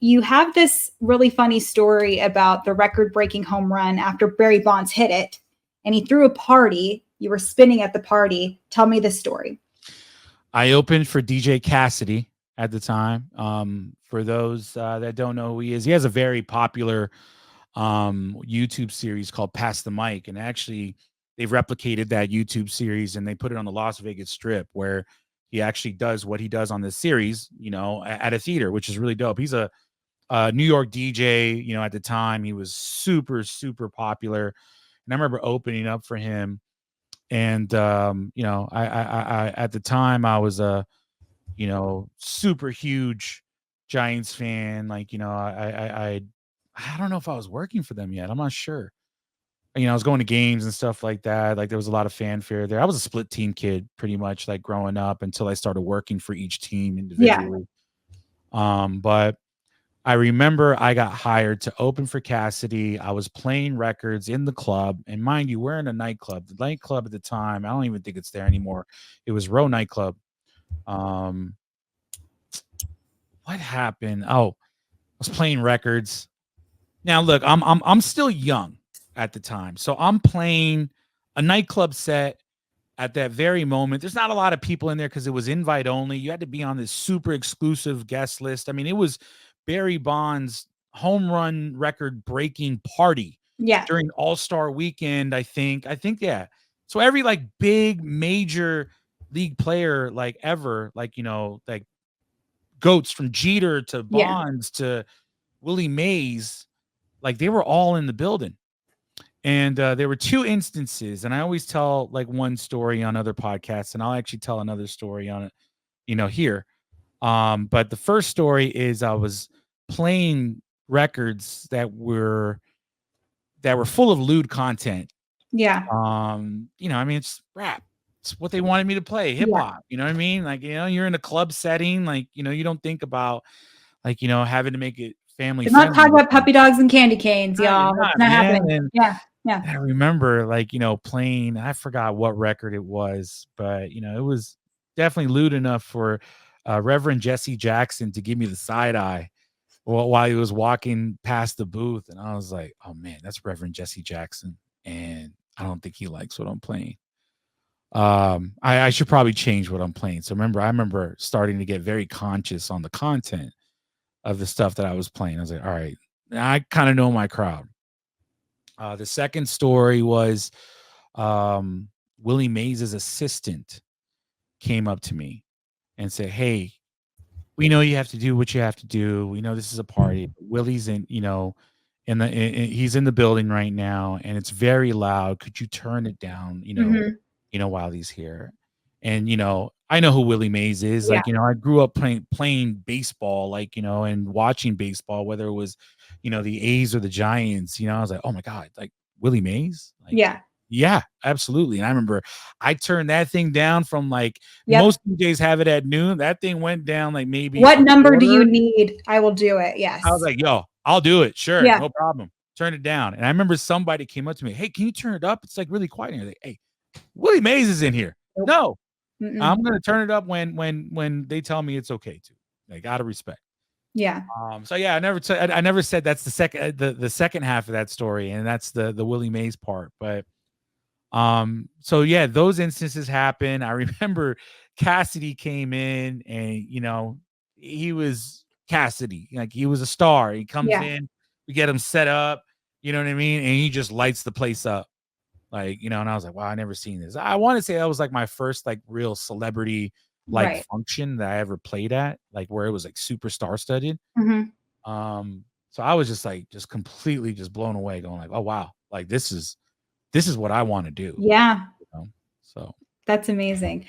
you have this really funny story about the record-breaking home run after Barry Bonds hit it, and he threw a party. You were spinning at the party. Tell me this story. I opened for DJ Cassidy at the time. For those that don't know who he is, he has a very popular YouTube series called Pass the Mic, and actually they've replicated that YouTube series and they put it on the Las Vegas Strip, where he actually does what he does on this series, at a theater, which is really dope. He's a New York DJ. At the time he was super, super popular, and I remember opening up for him. And I at the time I was a super huge Giants fan. I don't know if I was working for them yet. I'm not sure. I was going to games and stuff like that. Like there was a lot of fanfare there. I was a split team kid pretty much, like growing up, until I started working for each team individually. But I remember I got hired to open for Cassidy. I was playing records in the club. And mind you, we're in a nightclub. The nightclub at the time, I don't even think it's there anymore. It was Row Nightclub. What happened? Oh, I was playing records. Now look, I'm still young at the time. So I'm playing a nightclub set at that very moment. There's not a lot of people in there because it was invite only. You had to be on this super exclusive guest list. I mean, it was Barry Bonds' home run record breaking party during All-Star weekend, I think. Yeah. So every like big major league player like ever, like goats from Jeter to Bonds to Willie Mays, like they were all in the building. And there were two instances, and I always tell like one story on other podcasts, and I'll actually tell another story on it, here. But the first story is I was playing records that were full of lewd content. Yeah. I mean, it's rap. It's what they wanted me to play, hip hop. You know what I mean? Like, you're in a club setting, like, you don't think about like, having to make it family friendly. We're not talking about puppy dogs and candy canes, y'all. It's not happening. And I remember like, playing, I forgot what record it was, but it was definitely lewd enough for Reverend Jesse Jackson to give me the side eye while he was walking past the booth. And I was like, oh man, that's Reverend Jesse Jackson. And I don't think he likes what I'm playing. I should probably change what I'm playing. So I remember starting to get very conscious on the content of the stuff that I was playing. I was like, all right, I kind of know my crowd. The second story was Willie Mays' assistant came up to me and said, hey, we know you have to do what you have to do. We know this is a party. Willie's he's in the building right now, and it's very loud. Could you turn it down, while he's here? And, I know who Willie Mays is. Like, I grew up playing baseball, like, and watching baseball, whether it was, the A's or the Giants, I was like, oh my God, like Willie Mays? Like, yeah, absolutely. And I remember I turned that thing down from like most DJs have it at noon. That thing went down like maybe. What number do you need? I will do it. Yes. I was like, yo, I'll do it. Sure. No problem. Turn it down. And I remember somebody came up to me. Hey, can you turn it up? It's like really quiet in here. Like, hey, Willie Mays is in here. No, I'm going to turn it up when they tell me it's okay to, like, out of respect. Yeah. So yeah, I never said that's the second half of that story. And that's the Willie Mays part. But so yeah, those instances happen. I remember Cassidy came in and, he was Cassidy, like he was a star. He comes in, we get him set up, you know what I mean? And he just lights the place up. Like, and I was like, wow, I never seen this. I want to say that was like my first like real celebrity like function that I ever played at, like where it was like super star studded. So I was just completely just blown away, going like, oh wow, like this is what I want to do. Yeah. So that's amazing.